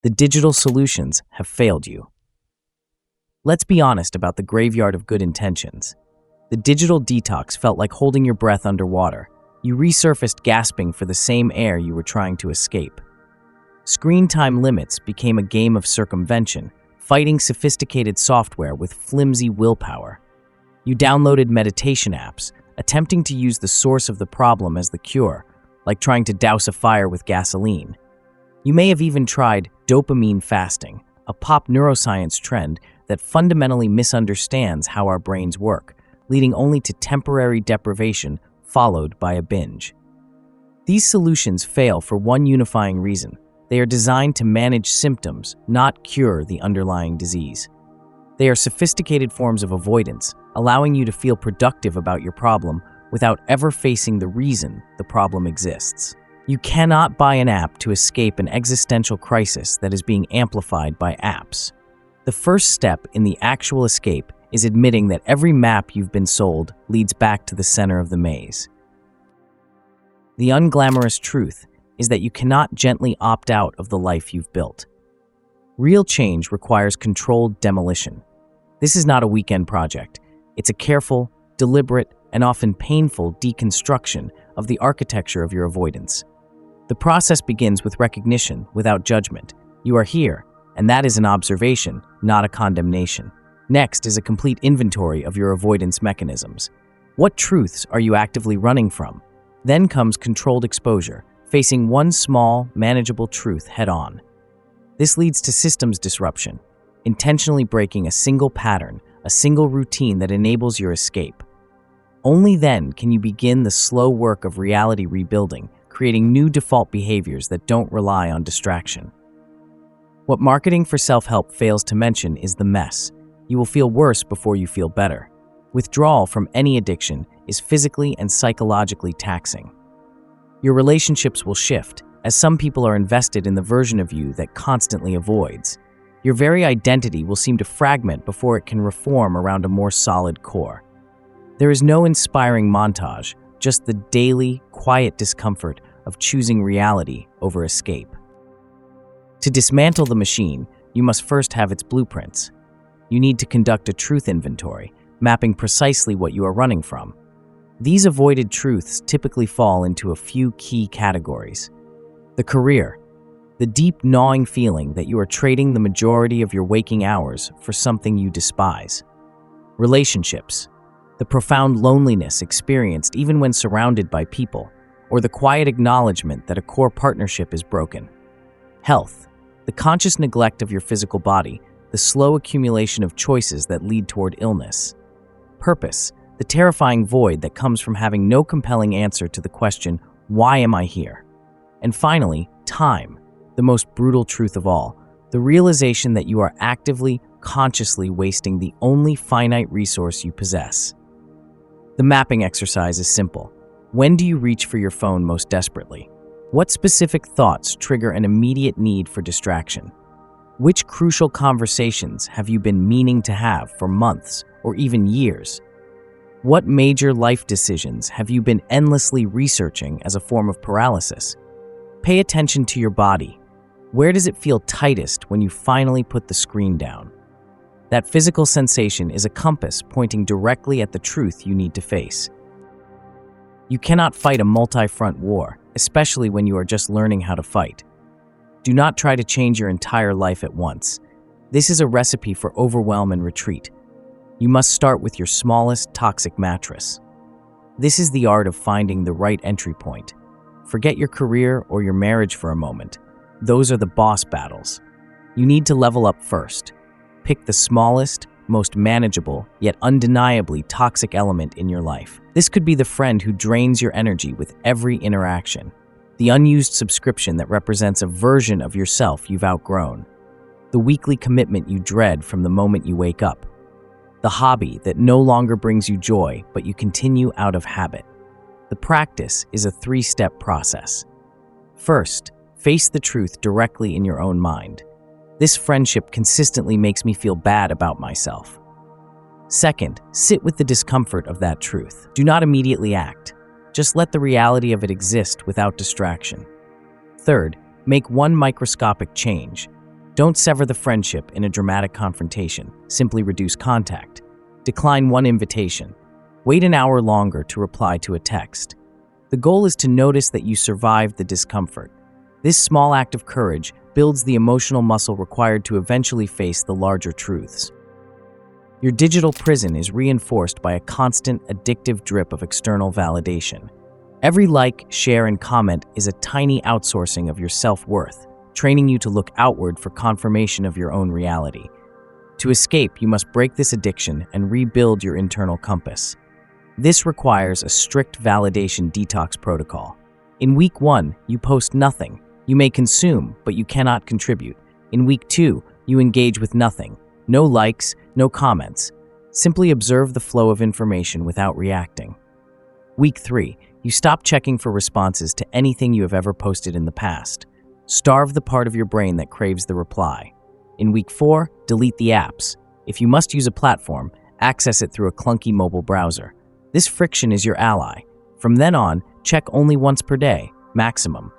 The digital solutions have failed you. Let's be honest about the graveyard of good intentions. The digital detox felt like holding your breath underwater. You resurfaced gasping for the same air you were trying to escape. Screen time limits became a game of circumvention, fighting sophisticated software with flimsy willpower. You downloaded meditation apps, attempting to use the source of the problem as the cure, like trying to douse a fire with gasoline. You may have even tried dopamine fasting, a pop-neuroscience trend that fundamentally misunderstands how our brains work, leading only to temporary deprivation followed by a binge. These solutions fail for one unifying reason. They are designed to manage symptoms, not cure the underlying disease. They are sophisticated forms of avoidance, allowing you to feel productive about your problem without ever facing the reason the problem exists. You cannot buy an app to escape an existential crisis that is being amplified by apps. The first step in the actual escape is admitting that every map you've been sold leads back to the center of the maze. The unglamorous truth is that you cannot gently opt out of the life you've built. Real change requires controlled demolition. This is not a weekend project. It's a careful, deliberate, and often painful deconstruction of the architecture of your avoidance. The process begins with recognition without judgment. You are here, and that is an observation, not a condemnation. Next is a complete inventory of your avoidance mechanisms. What truths are you actively running from? Then comes controlled exposure, facing one small, manageable truth head-on. This leads to systems disruption, intentionally breaking a single pattern, a single routine that enables your escape. Only then can you begin the slow work of reality rebuilding, creating new default behaviors that don't rely on distraction. What marketing for self-help fails to mention is the mess. You will feel worse before you feel better. Withdrawal from any addiction is physically and psychologically taxing. Your relationships will shift, as some people are invested in the version of you that constantly avoids. Your very identity will seem to fragment before it can reform around a more solid core. There is no inspiring montage, just the daily, quiet discomfort of choosing reality over escape. To dismantle the machine, you must first have its blueprints. You need to conduct a truth inventory, mapping precisely what you are running from. These avoided truths typically fall into a few key categories. The career, the deep gnawing feeling that you are trading the majority of your waking hours for something you despise. Relationships, the profound loneliness experienced even when surrounded by people, or the quiet acknowledgement that a core partnership is broken. Health, the conscious neglect of your physical body, the slow accumulation of choices that lead toward illness. Purpose, the terrifying void that comes from having no compelling answer to the question, why am I here? And finally, time, the most brutal truth of all, the realization that you are actively, consciously wasting the only finite resource you possess. The mapping exercise is simple. When do you reach for your phone most desperately? What specific thoughts trigger an immediate need for distraction? Which crucial conversations have you been meaning to have for months or even years? What major life decisions have you been endlessly researching as a form of paralysis? Pay attention to your body. Where does it feel tightest when you finally put the screen down? That physical sensation is a compass pointing directly at the truth you need to face. You cannot fight a multi-front war, especially when you are just learning how to fight. Do not try to change your entire life at once. This is a recipe for overwhelm and retreat. You must start with your smallest toxic mattress. This is the art of finding the right entry point. Forget your career or your marriage for a moment. Those are the boss battles. You need to level up first. Pick the smallest, most manageable, yet undeniably toxic element in your life. This could be the friend who drains your energy with every interaction, the unused subscription that represents a version of yourself you've outgrown, the weekly commitment you dread from the moment you wake up, the hobby that no longer brings you joy but you continue out of habit. The practice is a three-step process. First, face the truth directly in your own mind. This friendship consistently makes me feel bad about myself. Second, sit with the discomfort of that truth. Do not immediately act. Just let the reality of it exist without distraction. Third, make one microscopic change. Don't sever the friendship in a dramatic confrontation. Simply reduce contact. Decline one invitation. Wait an hour longer to reply to a text. The goal is to notice that you survived the discomfort. This small act of courage builds the emotional muscle required to eventually face the larger truths. Your digital prison is reinforced by a constant, addictive drip of external validation. Every like, share, and comment is a tiny outsourcing of your self-worth, training you to look outward for confirmation of your own reality. To escape, you must break this addiction and rebuild your internal compass. This requires a strict validation detox protocol. In week 1, you post nothing. You may consume, but you cannot contribute. In week 2, you engage with nothing. No likes, no comments. Simply observe the flow of information without reacting. Week 3, you stop checking for responses to anything you have ever posted in the past. Starve the part of your brain that craves the reply. In week 4, delete the apps. If you must use a platform, access it through a clunky mobile browser. This friction is your ally. From then on, check only once per day, maximum.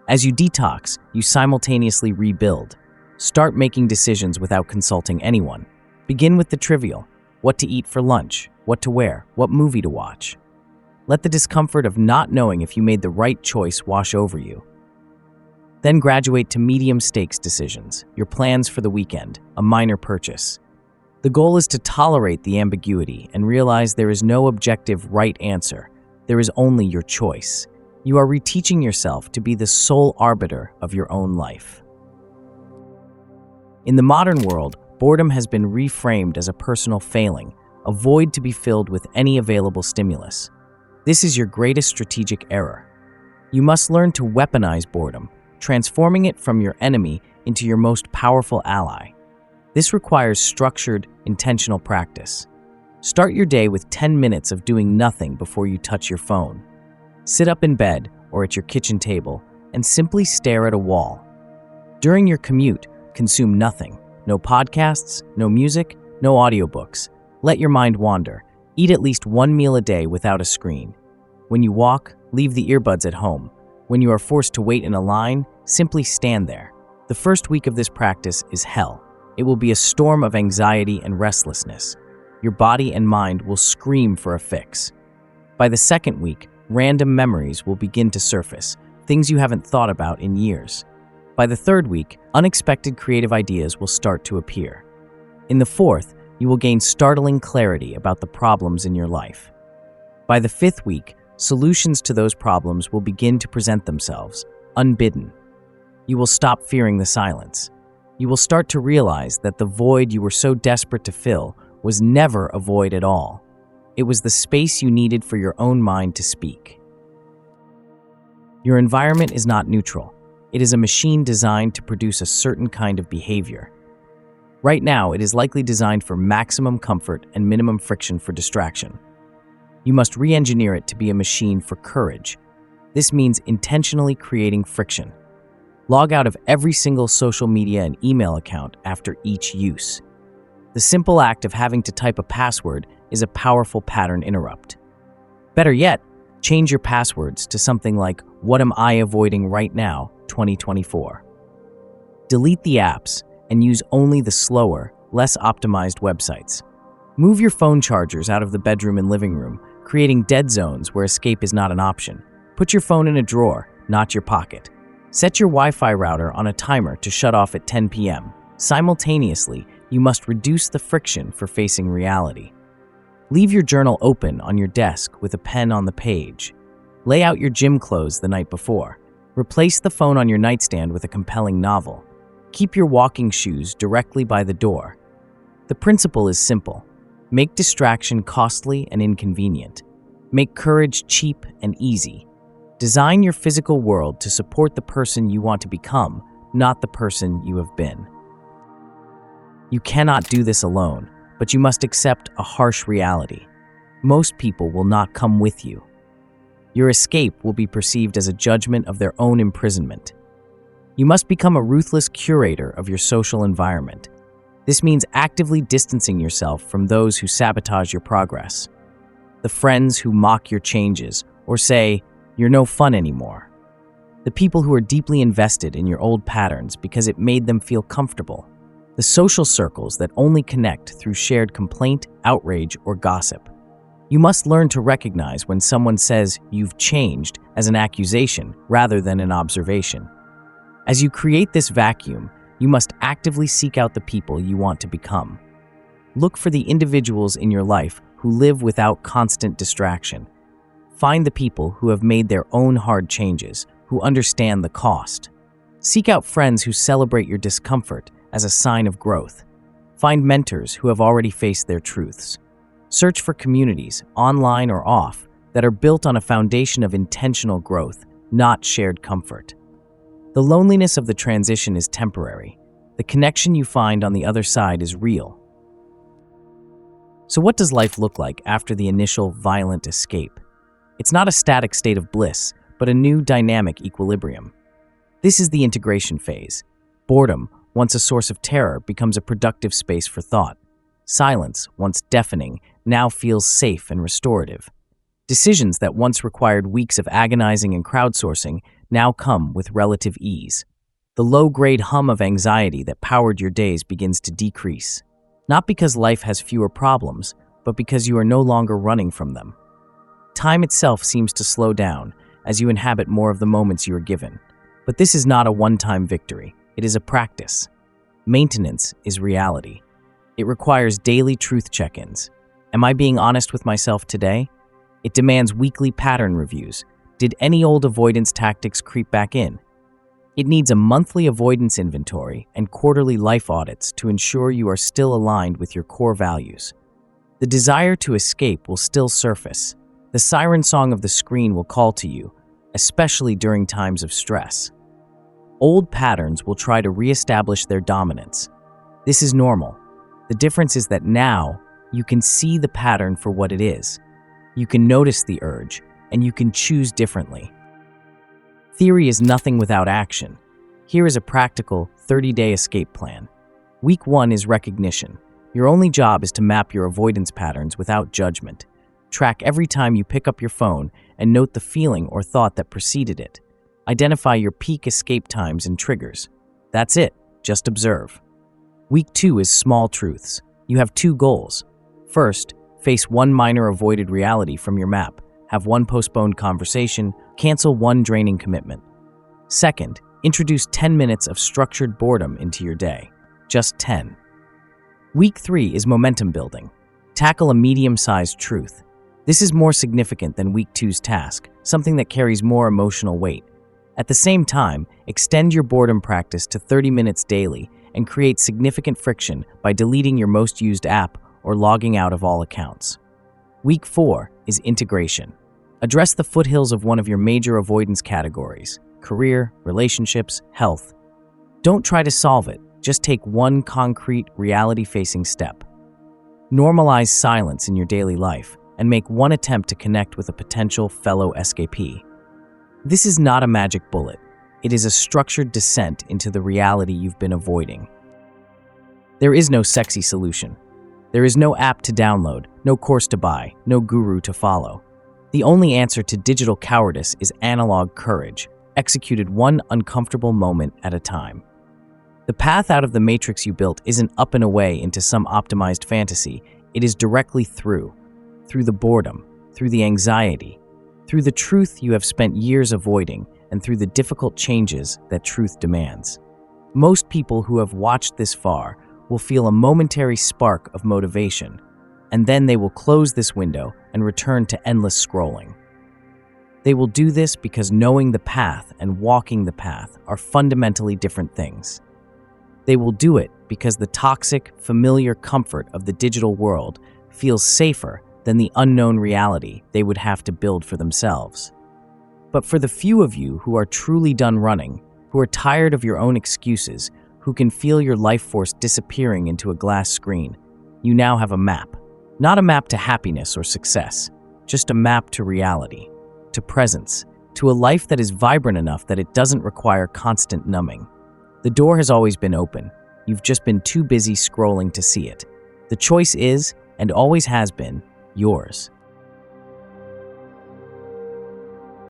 As you detox, you simultaneously rebuild. Start making decisions without consulting anyone. Begin with the trivial: what to eat for lunch, what to wear, what movie to watch. Let the discomfort of not knowing if you made the right choice wash over you. Then graduate to medium stakes decisions, your plans for the weekend, a minor purchase. The goal is to tolerate the ambiguity and realize there is no objective right answer. There is only your choice. You are reteaching yourself to be the sole arbiter of your own life. In the modern world, boredom has been reframed as a personal failing, a void to be filled with any available stimulus. This is your greatest strategic error. You must learn to weaponize boredom, transforming it from your enemy into your most powerful ally. This requires structured, intentional practice. Start your day with 10 minutes of doing nothing before you touch your phone. Sit up in bed or at your kitchen table and simply stare at a wall. During your commute, consume nothing. No podcasts, no music, no audiobooks. Let your mind wander. Eat at least one meal a day without a screen. When you walk, leave the earbuds at home. When you are forced to wait in a line, simply stand there. The first week of this practice is hell. It will be a storm of anxiety and restlessness. Your body and mind will scream for a fix. By the second week, random memories will begin to surface, things you haven't thought about in years. By the third week, unexpected creative ideas will start to appear. In the fourth, you will gain startling clarity about the problems in your life. By the fifth week, solutions to those problems will begin to present themselves, unbidden. You will stop fearing the silence. You will start to realize that the void you were so desperate to fill was never a void at all. It was the space you needed for your own mind to speak. Your environment is not neutral. It is a machine designed to produce a certain kind of behavior. Right now, it is likely designed for maximum comfort and minimum friction for distraction. You must re-engineer it to be a machine for courage. This means intentionally creating friction. Log out of every single social media and email account after each use. The simple act of having to type a password is a powerful pattern interrupt. Better yet, change your passwords to something like "What am I avoiding right now, 2024?" Delete the apps and use only the slower, less optimized websites. Move your phone chargers out of the bedroom and living room, creating dead zones where escape is not an option. Put your phone in a drawer, not your pocket. Set your Wi-Fi router on a timer to shut off at 10 p.m. Simultaneously, you must reduce the friction for facing reality. Leave your journal open on your desk with a pen on the page. Lay out your gym clothes the night before. Replace the phone on your nightstand with a compelling novel. Keep your walking shoes directly by the door. The principle is simple. Make distraction costly and inconvenient. Make courage cheap and easy. Design your physical world to support the person you want to become, not the person you have been. You cannot do this alone, but you must accept a harsh reality. Most people will not come with you. Your escape will be perceived as a judgment of their own imprisonment. You must become a ruthless curator of your social environment. This means actively distancing yourself from those who sabotage your progress. The friends who mock your changes or say, "You're no fun anymore." The people who are deeply invested in your old patterns because it made them feel comfortable. The social circles that only connect through shared complaint, outrage, or gossip. You must learn to recognize when someone says you've changed as an accusation rather than an observation. As you create this vacuum, you must actively seek out the people you want to become. Look for the individuals in your life who live without constant distraction. Find the people who have made their own hard changes, who understand the cost. Seek out friends who celebrate your discomfort as a sign of growth. Find mentors who have already faced their truths. Search for communities, online or off, that are built on a foundation of intentional growth, not shared comfort. The loneliness of the transition is temporary. The connection you find on the other side is real. So what does life look like after the initial violent escape? It's not a static state of bliss, but a new dynamic equilibrium. This is the integration phase. Boredom, once a source of terror, becomes a productive space for thought. Silence, once deafening, now feels safe and restorative. Decisions that once required weeks of agonizing and crowdsourcing now come with relative ease. The low-grade hum of anxiety that powered your days begins to decrease. Not because life has fewer problems, but because you are no longer running from them. Time itself seems to slow down as you inhabit more of the moments you are given. But this is not a one-time victory. It is a practice. Maintenance is reality. It requires daily truth check-ins. Am I being honest with myself today? It demands weekly pattern reviews. Did any old avoidance tactics creep back in? It needs a monthly avoidance inventory and quarterly life audits to ensure you are still aligned with your core values. The desire to escape will still surface. The siren song of the screen will call to you, especially during times of stress. Old patterns will try to reestablish their dominance. This is normal. The difference is that now you can see the pattern for what it is. You can notice the urge, and you can choose differently. Theory is nothing without action. Here is a practical 30-day escape plan. Week 1 is recognition. Your only job is to map your avoidance patterns without judgment. Track every time you pick up your phone and note the feeling or thought that preceded it. Identify your peak escape times and triggers. That's it. Just observe. Week 2 is small truths. You have 2 goals. First, face one minor avoided reality from your map. Have one postponed conversation. Cancel one draining commitment. Second, introduce 10 minutes of structured boredom into your day. Just 10. Week 3 is momentum building. Tackle a medium-sized truth. This is more significant than Week 2's task, something that carries more emotional weight. At the same time, extend your boredom practice to 30 minutes daily and create significant friction by deleting your most used app or logging out of all accounts. Week 4 is integration. Address the foothills of one of your major avoidance categories: career, relationships, health. Don't try to solve it, just take one concrete, reality-facing step. Normalize silence in your daily life and make one attempt to connect with a potential fellow escapee. This is not a magic bullet. It is a structured descent into the reality you've been avoiding. There is no sexy solution. There is no app to download, no course to buy, no guru to follow. The only answer to digital cowardice is analog courage, executed one uncomfortable moment at a time. The path out of the matrix you built isn't up and away into some optimized fantasy. It is directly through the boredom, through the anxiety, through the truth you have spent years avoiding, and through the difficult changes that truth demands. Most people who have watched this far will feel a momentary spark of motivation, and then they will close this window and return to endless scrolling. They will do this because knowing the path and walking the path are fundamentally different things. They will do it because the toxic, familiar comfort of the digital world feels safer than the unknown reality they would have to build for themselves. But for the few of you who are truly done running, who are tired of your own excuses, who can feel your life force disappearing into a glass screen, you now have a map. Not a map to happiness or success, just a map to reality, to presence, to a life that is vibrant enough that it doesn't require constant numbing. The door has always been open. You've just been too busy scrolling to see it. The choice is, and always has been, yours.